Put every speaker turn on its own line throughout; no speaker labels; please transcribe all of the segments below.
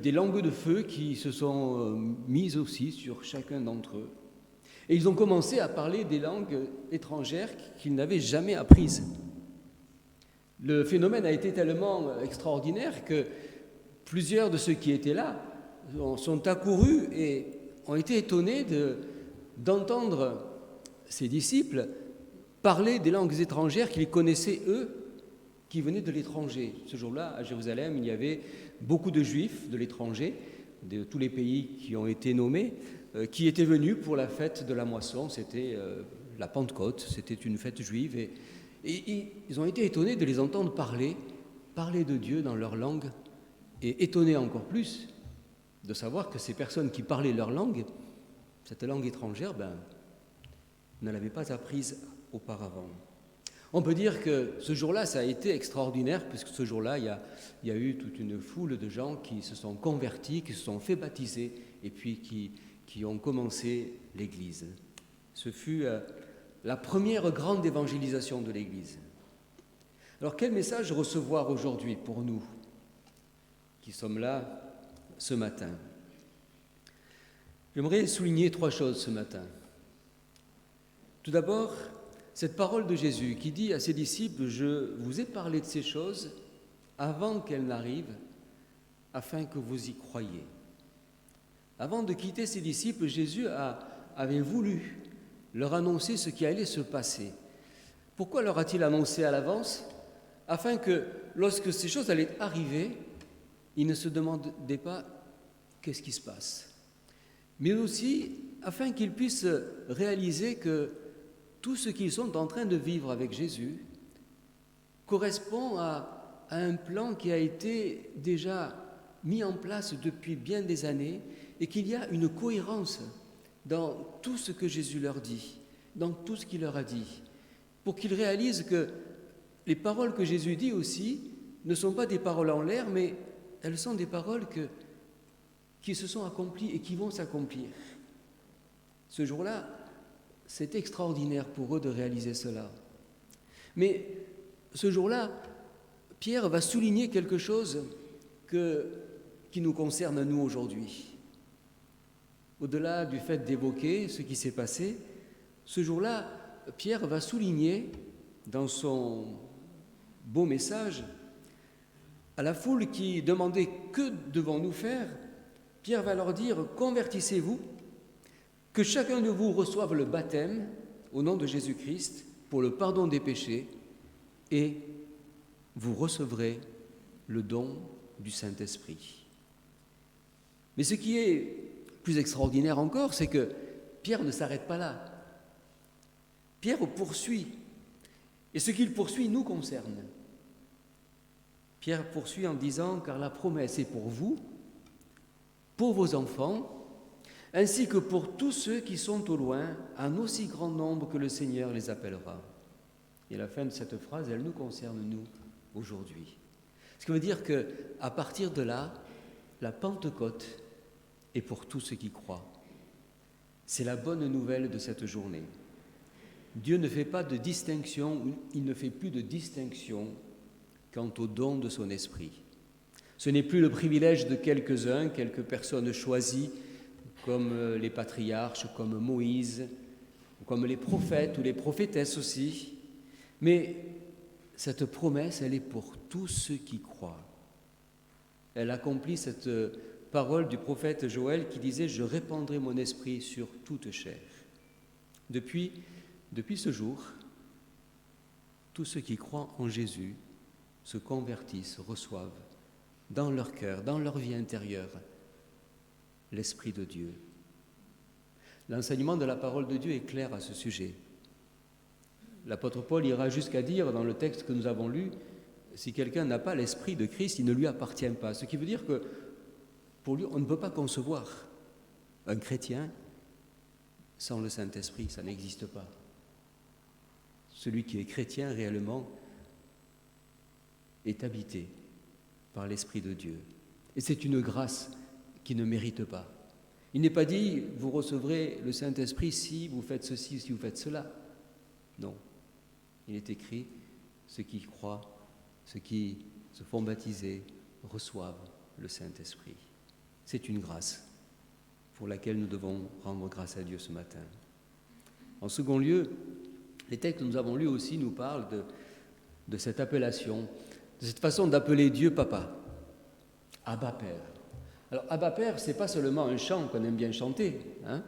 des langues de feu qui se sont mises aussi sur chacun d'entre eux. Et ils ont commencé à parler des langues étrangères qu'ils n'avaient jamais apprises. Le phénomène a été tellement extraordinaire que plusieurs de ceux qui étaient là sont accourus et ont été étonnés d'entendre ces disciples parler des langues étrangères qu'ils connaissaient eux, qui venaient de l'étranger. Ce jour-là, à Jérusalem, il y avait beaucoup de Juifs de l'étranger, de tous les pays qui ont été nommés, qui étaient venus pour la fête de la moisson. C'était la Pentecôte, c'était une fête juive. Et ils ont été étonnés de les entendre parler de Dieu dans leur langue, et étonnés encore plus de savoir que ces personnes qui parlaient leur langue, cette langue étrangère, ne l'avaient pas apprise auparavant. On peut dire que ce jour-là, ça a été extraordinaire, puisque ce jour-là, il y a eu toute une foule de gens qui se sont convertis, qui se sont fait baptiser, et puis qui ont commencé l'Église. Ce fut la première grande évangélisation de l'Église. Alors, quel message recevoir aujourd'hui pour nous qui sommes là ce matin? J'aimerais souligner 3 choses ce matin. Tout d'abord, cette parole de Jésus qui dit à ses disciples « Je vous ai parlé de ces choses avant qu'elles n'arrivent, afin que vous y croyiez ». Avant de quitter ses disciples, Jésus avait voulu leur annoncer ce qui allait se passer. Pourquoi leur a-t-il annoncé à l'avance? Afin que, lorsque ces choses allaient arriver, ils ne se demandaient pas qu'est-ce qui se passe. Mais aussi afin qu'ils puissent réaliser que tout ce qu'ils sont en train de vivre avec Jésus correspond à un plan qui a été déjà mis en place depuis bien des années et qu'il y a une cohérence dans tout ce que Jésus leur dit, dans tout ce qu'il leur a dit, pour qu'ils réalisent que les paroles que Jésus dit aussi ne sont pas des paroles en l'air, mais elles sont des paroles qui se sont accomplies et qui vont s'accomplir. Ce jour-là, c'est extraordinaire pour eux de réaliser cela. Mais ce jour-là, Pierre va souligner quelque chose qui nous concerne nous aujourd'hui. Au-delà du fait d'évoquer ce qui s'est passé, ce jour-là, Pierre va souligner dans son beau message à la foule qui demandait « Que devons-nous faire ?» Pierre va leur dire « Convertissez-vous, que chacun de vous reçoive le baptême au nom de Jésus-Christ pour le pardon des péchés et vous recevrez le don du Saint-Esprit. » Mais ce qui est plus extraordinaire encore, c'est que Pierre ne s'arrête pas là. Pierre poursuit, et ce qu'il poursuit nous concerne. Pierre poursuit en disant « Car la promesse est pour vous, pour vos enfants, ainsi que pour tous ceux qui sont au loin, en aussi grand nombre que le Seigneur les appellera. » Et la fin de cette phrase, elle nous concerne, nous, aujourd'hui. Ce qui veut dire qu'à partir de là, la Pentecôte est pour tous ceux qui croient. C'est la bonne nouvelle de cette journée. Dieu ne fait pas de distinction, il ne fait plus de distinction quant au don de son esprit. Ce n'est plus le privilège de quelques-uns, quelques personnes choisies, comme les patriarches, comme Moïse, comme les prophètes ou les prophétesses aussi. Mais cette promesse, elle est pour tous ceux qui croient. Elle accomplit cette parole du prophète Joël qui disait « Je répandrai mon esprit sur toute chair ». Depuis ce jour, tous ceux qui croient en Jésus se convertissent, reçoivent dans leur cœur, dans leur vie intérieure, l'Esprit de Dieu. L'enseignement de la parole de Dieu est clair à ce sujet. L'apôtre Paul ira jusqu'à dire dans le texte que nous avons lu, si quelqu'un n'a pas l'Esprit de Christ, il ne lui appartient pas. Ce qui veut dire que pour lui, on ne peut pas concevoir un chrétien sans le Saint-Esprit, ça n'existe pas. Celui qui est chrétien réellement est habité par l'Esprit de Dieu. Et c'est une grâce qui ne mérite pas. Il n'est pas dit « vous recevrez le Saint-Esprit si vous faites ceci, si vous faites cela ». Non. Il est écrit « ceux qui croient, ceux qui se font baptiser, reçoivent le Saint-Esprit ». C'est une grâce pour laquelle nous devons rendre grâce à Dieu ce matin. En second lieu, les textes que nous avons lus aussi nous parlent de cette appellation, de cette façon d'appeler Dieu Papa, Abba Père. Alors Abba Père, ce n'est pas seulement un chant qu'on aime bien chanter, hein?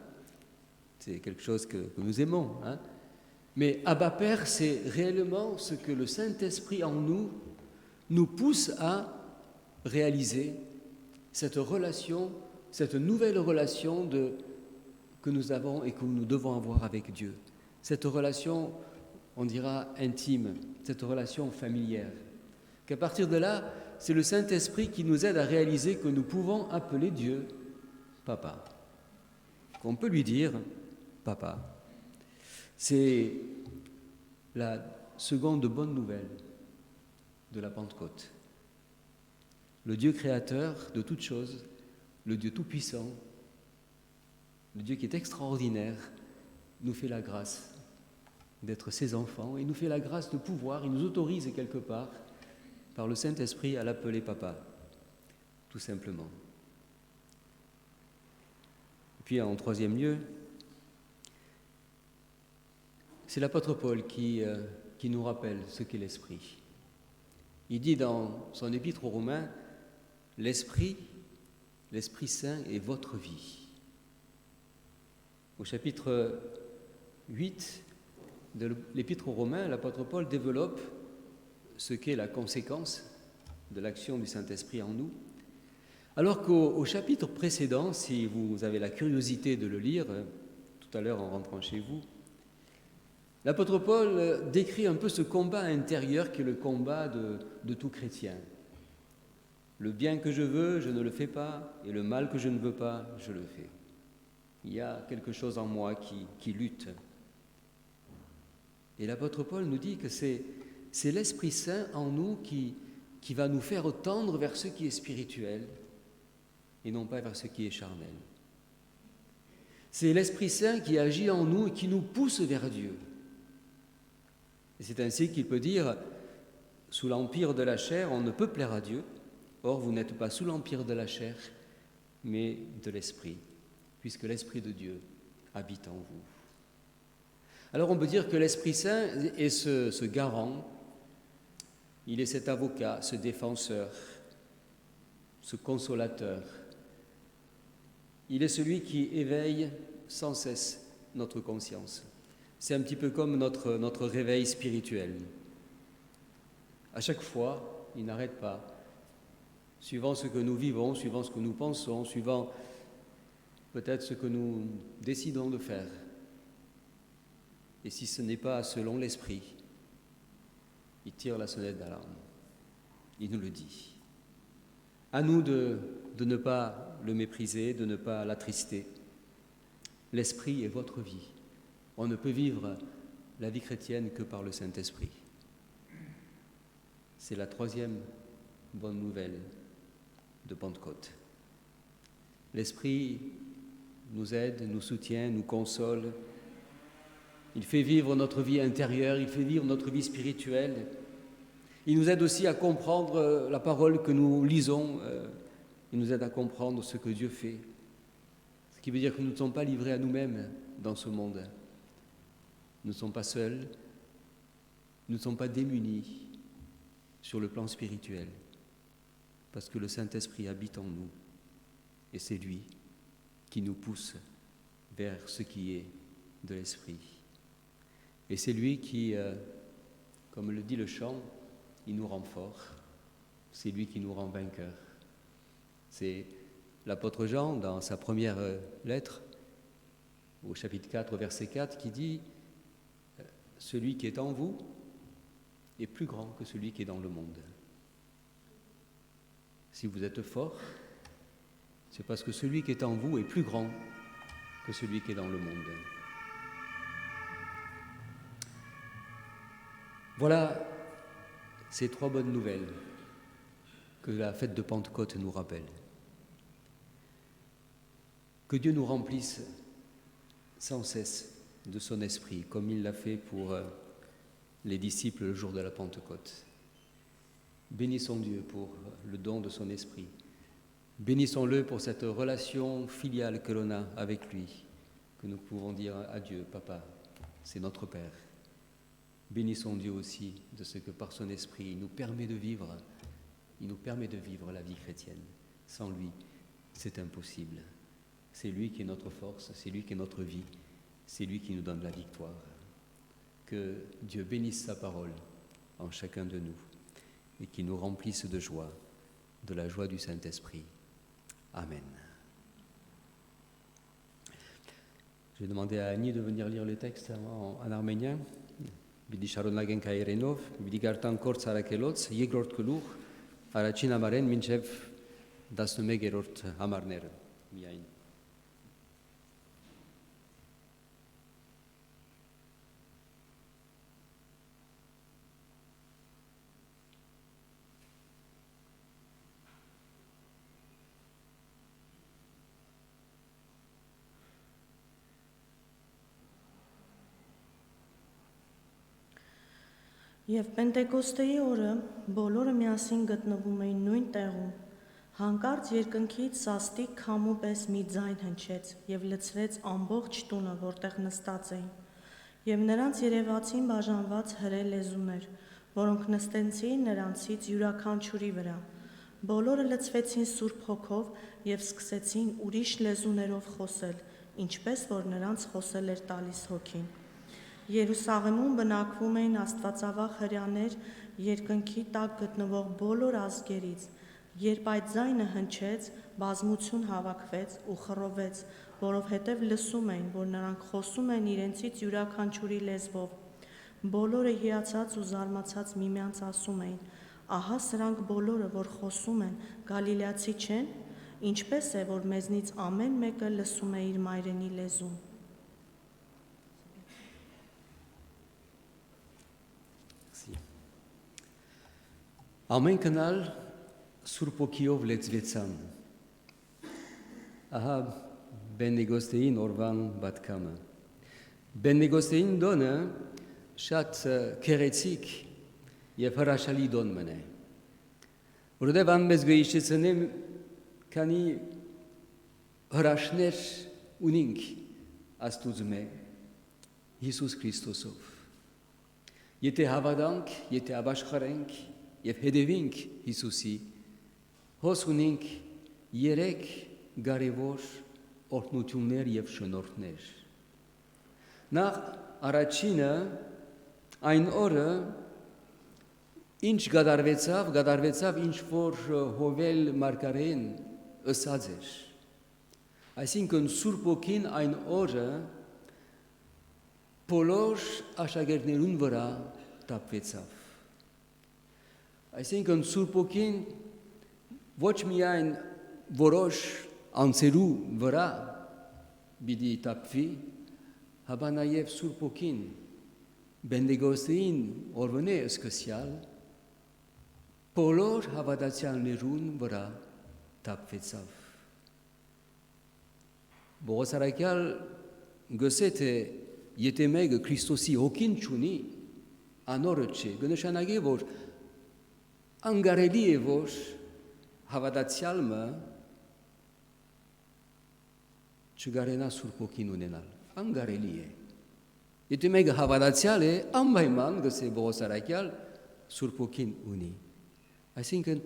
C'est quelque chose que nous aimons, hein? Mais Abba Père, c'est réellement ce que le Saint-Esprit en nous pousse à réaliser, cette relation, cette nouvelle relation que nous avons et que nous devons avoir avec Dieu. Cette relation, on dira, intime, cette relation familière. Qu'à partir de là, c'est le Saint-Esprit qui nous aide à réaliser que nous pouvons appeler Dieu Papa. Qu'on peut lui dire Papa. C'est la seconde bonne nouvelle de la Pentecôte. Le Dieu créateur de toutes choses, le Dieu tout-puissant, le Dieu qui est extraordinaire, nous fait la grâce d'être ses enfants et nous fait la grâce de pouvoir, il nous autorise quelque part, par le Saint-Esprit, à l'appeler Papa, tout simplement. Et puis en troisième lieu, c'est l'apôtre Paul qui nous rappelle ce qu'est l'Esprit. Il dit dans son épître aux Romains, l'Esprit Saint est votre vie. Au chapitre 8 de l'Épître aux Romains, l'apôtre Paul développe ce qu'est la conséquence de l'action du Saint-Esprit en nous, alors qu'au chapitre précédent, si vous avez la curiosité de le lire, tout à l'heure en rentrant chez vous, l'apôtre Paul décrit un peu ce combat intérieur qui est le combat de tout chrétien. Le bien que je veux, je ne le fais pas, et le mal que je ne veux pas, je le fais. Il y a quelque chose en moi qui lutte. Et l'apôtre Paul nous dit que c'est l'Esprit Saint en nous qui va nous faire tendre vers ce qui est spirituel et non pas vers ce qui est charnel. C'est l'Esprit Saint qui agit en nous et qui nous pousse vers Dieu. Et c'est ainsi qu'il peut dire, sous l'empire de la chair, on ne peut plaire à Dieu. Or, vous n'êtes pas sous l'empire de la chair, mais de l'Esprit, puisque l'Esprit de Dieu habite en vous. Alors on peut dire que l'Esprit Saint est ce garant, il est cet avocat, ce défenseur, ce consolateur. Il est celui qui éveille sans cesse notre conscience. C'est un petit peu comme notre réveil spirituel. À chaque fois, il n'arrête pas. Suivant ce que nous vivons, suivant ce que nous pensons, suivant peut-être ce que nous décidons de faire. Et si ce n'est pas selon l'Esprit, il tire la sonnette d'alarme. Il nous le dit. À nous de ne pas le mépriser, de ne pas l'attrister. L'Esprit est votre vie. On ne peut vivre la vie chrétienne que par le Saint-Esprit. C'est la troisième bonne nouvelle de Pentecôte. L'Esprit nous aide, nous soutient, nous console. Il fait vivre notre vie intérieure, il fait vivre notre vie spirituelle. Il nous aide aussi à comprendre la parole que nous lisons. Il nous aide à comprendre ce que Dieu fait. Ce qui veut dire que nous ne sommes pas livrés à nous-mêmes dans ce monde. Nous ne sommes pas seuls. Nous ne sommes pas démunis sur le plan spirituel. Parce que le Saint-Esprit habite en nous. Et c'est lui qui nous pousse vers ce qui est de l'Esprit. Et c'est lui qui, comme le dit le chant, il nous rend forts. C'est lui qui nous rend vainqueurs. C'est l'apôtre Jean, dans sa première lettre, au chapitre 4, verset 4, qui dit « Celui qui est en vous est plus grand que celui qui est dans le monde. » Si vous êtes fort, c'est parce que celui qui est en vous est plus grand que celui qui est dans le monde. Voilà ces trois bonnes nouvelles que la fête de Pentecôte nous rappelle. Que Dieu nous remplisse sans cesse de son esprit, comme il l'a fait pour les disciples le jour de la Pentecôte. Bénissons Dieu pour le don de son esprit Bénissons-le pour cette relation filiale que l'on a avec lui, que nous pouvons dire à Dieu, Papa, c'est notre Père. Bénissons Dieu aussi de ce que par son esprit il nous permet de vivre la vie chrétienne. Sans lui, c'est impossible. C'est lui qui est notre force, c'est lui qui est notre vie, c'est lui qui nous donne la victoire. Que Dieu bénisse sa parole en chacun de nous et qu'il nous remplisse de joie, de la joie du Saint-Esprit. Amen. Je vais demander à Annie de venir lire le texte en arménien. Բիդի շարունակենք հայերենով, բիդի գարտան կորց հարակելոց, երկրորդ գլուխ, առաջին համարեն մինչև 11-րդ համարները միայն։
Եվ Պենտեկոստեի օրը բոլորը միասին գտնվում էին նույն տեղում։ Հանկարծ երկնքից սաստիկ քամու պես մի ձայն հնչեց և լցրեց ամբողջ տունը, որտեղ նստած էին։ Եվ նրանց երևացին բաժանված հրե լեզուներ, որոնք նստեցին նրանցից յուրաքանչյուրի վրա։ Բոլորը լցվեցին Սուրբ Հոգով և սկսեցին ուրիշ լեզուներով խոսել, ինչպես որ նրանց խոսել էր տալիս Հոգին։ Երուսաղեմում բնակվում էին աստվածավախ հրեաներ երկնքի տակ գտնվող բոլոր ազգերից։ Երբ այդ ձայնը հնչեց, բազմություն հավաքվեց ու խռովեց, որովհետև լսում էին, որ նրանք խոսում են իրենցից յուրաքանչյուրի լեզվով։ Բոլորը հիացած ու զարմացած միմյանց ասում էին. «Ահա սրանք բոլորը, որ խոսում են, գալիլեացի չեն, ինչպես է, որ մեզնից ամեն մեկը լսում է իր մայրենի լեզուն»։
Ամենքն ալ Սուրբ Օքիով լեցվեցան։ Ահա Բենտեկոստեին օրվան պատգամը։ Բենտեկոստեին դոնը շատ քերեցիկ եւ հրաշալի դոն մնա։ Որովհետեւ անմեզ գույշեցնեմ քանի հրաշներ ունինք Աստուծմե Հիսուս Քրիստոսով։ Եթե հավատանք, եթե ապաշխարենք եւ հետևենք Հիսուսի, հոս ունենք 3 կարևոր օրհնություններ եւ շնորհներ։ Նախ առաջինը այն օրը ինչ գդարվեցավ ինչ որ Հովել Մարգարեն ըսած էր։ Այսինքն Սուրբ Օքին այն օրը բոլոր աշակերտներուն վրա տապվեցավ։ Այսինքն Սուրբ Օքին ոչ միայն որոշ անձերու վրա պիտի տապվի, հապա նաև Սուրբ Օքին Բենտեկոստեին օրվանե սկսյալ բոլոր հավատացյալներուն վրա տապվեցավ։ Պողոս առաքյալ գսե թե եթե մեկը Քրիստոսի հոգին չունի, անորը չէ, կնշանակի որ անգարելի է որ հավատացյալը չգարենա Սուրբ Օքին ունենալ, անգարելի է։ Եթե մեկը հավատացյալ է, անպայման գսե Պողոս առաքյալ Սուրբ Օքին ունի։ Այսինքն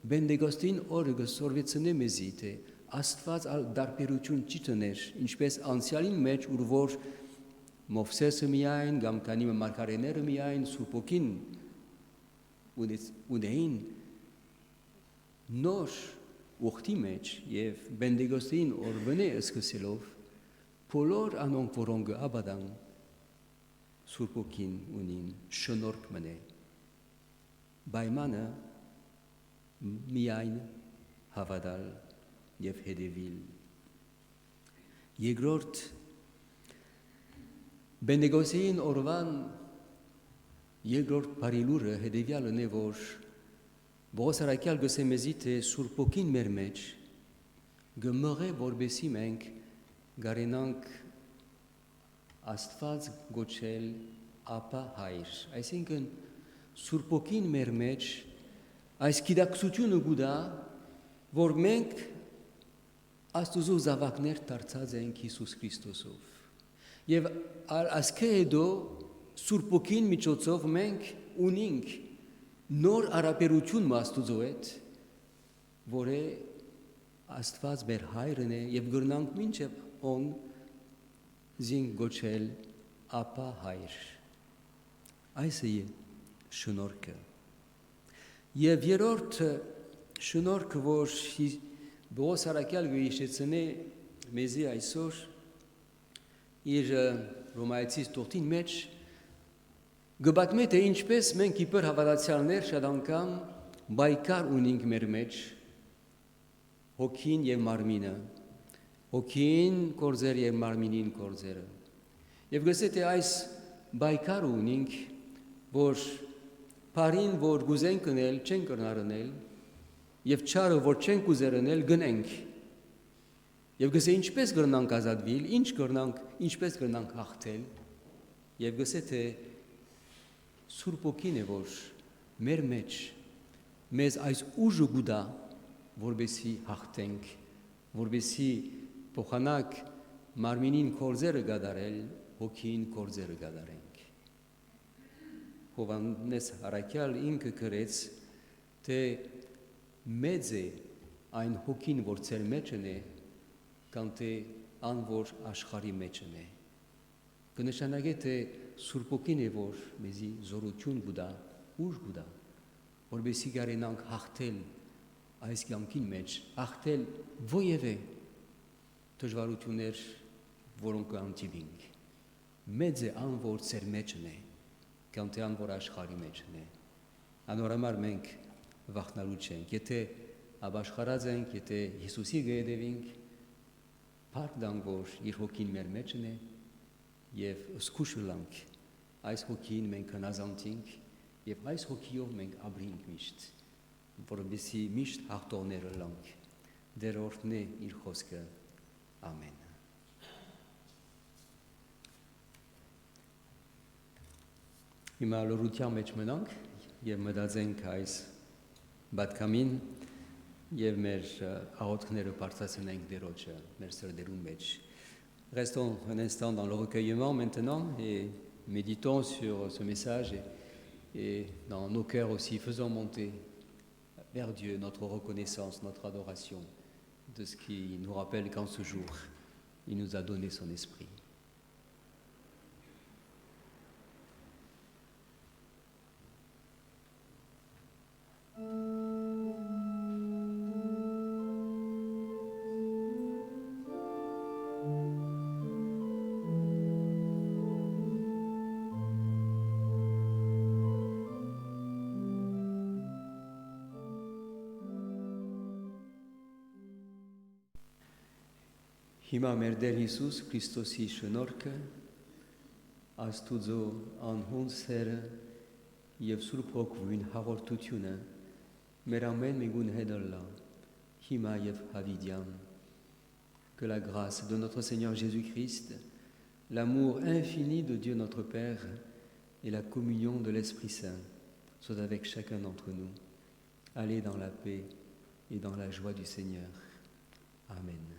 Բենտեկոստին օրը գսորվեցնե մեզի թե Աստված դարբերություն չի տներ, ինչպես անցյալին մեջ ուր որ Մովսեսը միայն կամ քանի մարգարեները միայն Սուրբ Օքին ունեին նոր ուխտի մեջ եւ Բենտեկոստին օրվանե սկսելով բոլոր անոնք որոնք աբադան Սուրբ Օքին ունին շնորհք մնե պայմանը միայն հավատալ եւ հետևել երկրորդ Բենտեկոստին օրվան երկրորդ բարիլուրը հետևյալն է որ Պողոս առաքյալ գսե մեզի թե Սուրբ Օքին մեր մեջ գմղե որբեսի մենք գարենանք Աստված գոչել ապա հայր այսինքն Սուրբ Օքին մեր մեջ այս գիտակցությունը գուտա որ մենք Աստուծո զավակներ դարձած ենք Հիսուս Քրիստոսով։ Եվ ասկեդո Սուրբոքին միջոցով մենք ունենք նոր արաբերություն Աստուծո հետ, որը Աստված մեր հայրն է եւ գրնանք մինչեւ on զին գոչել ապա հայր։ Այս է շնորհքը։ Եվ երրորդ շնորհքը, որ Բողոս Արաքյալ գիշեցնե մեզի այսօր իր Ռոմայացիս տորտին մեջ գբատմե թե ինչպես մենք իբր հավատացյալներ շատ անգամ բայկար ունենք մեր մեջ հոգին եւ մարմինը, հոգին կորձեր եւ մարմինին կորձերը։ Եվ գսե թե այս բայկար ունենք, որ բարին, որ գուզենք կնել, չեն կրնարնել, եւ չարը, որ չեն կուզերնել, գնենք։ Եվ գսե ինչպես կրնանք ազատվել, ինչպես կրնանք հաղթել, եւ գսե թե Սուրբ Օքին է, որ մեր մեջ մեզ այս ուժը գուտա, որբեսի հաղթենք, որբեսի փոխանակ մարմինին կորձերը գադարել, հոգին կորձերը գադարենք։ Հովհաննես Արաքյալ ինքը գրեց, թե մեծ է այն հոգին, որ ծեր մեջն է, կամ թե ան, որ աշխարհի մեջն է։ Կնշանակե, թե Սուրբ Օքին է, որ մեզի զորություն գուտա, ուժ գուտա, որբեսի կարենանք հաղթել այս կյանքին մեջ, հաղթել ովևէ դժվարություններ, որոնք կանտիվինք։ Մեծ է ան, որ ծեր մեջն է, կամ թե ան, որ աշխարհի մեջն է։ Անորամար մենք վախնալու չենք, եթե ապաշխարած ենք, եթե Հիսուսի գեդևինք, փառք դանք, որ իր հոգին մեր մեջն է, եւ զգուշ լանք այս հոգին մենք հնազանդենք, եւ այս հոգիով մենք ապրենք միշտ, որովհետեւ միշտ հաղթողները լանք։ Դեր օրհնե իր խոսքը։ Ամեն։ Հիմա լրության մեջ մնանք եւ մտածենք այս բադկամին եւ մեր աղոթքները բարձրացնենք Տերոջը մեր սրտերում մեջ։ Restons un instant dans le recueillement maintenant et méditons sur ce message et dans nos cœurs aussi faisons monter vers Dieu notre reconnaissance, notre adoration de ce qui nous rappelle qu'en ce jour, il nous a donné son esprit. Հիմա մեր Տեր Հիսուս Քրիստոսի շնորհքը, Աստուծո անհուն սերը եւ Սուրբ Հոգուին հաղորդությունը մեր ամեն միգուն հետ լա, հիմա եւ հավիդյան։ Que la grâce de notre Seigneur Jésus-Christ, l'amour infini de Dieu notre Père et la communion de l'Esprit Saint soient avec chacun d'entre nous. Allez dans la paix et dans la joie du Seigneur. Amen.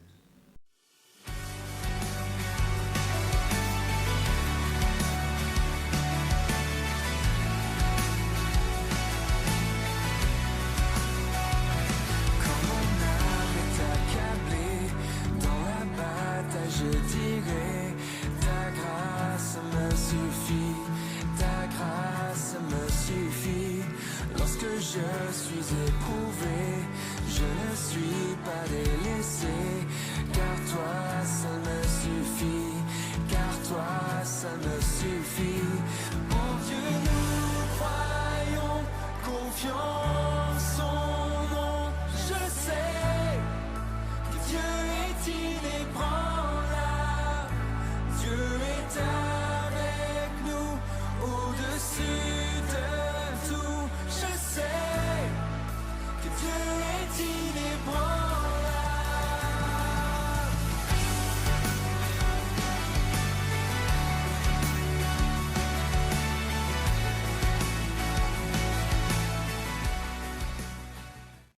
Je suis éprouvé, je ne suis pas délaissé, car toi seul me suffit.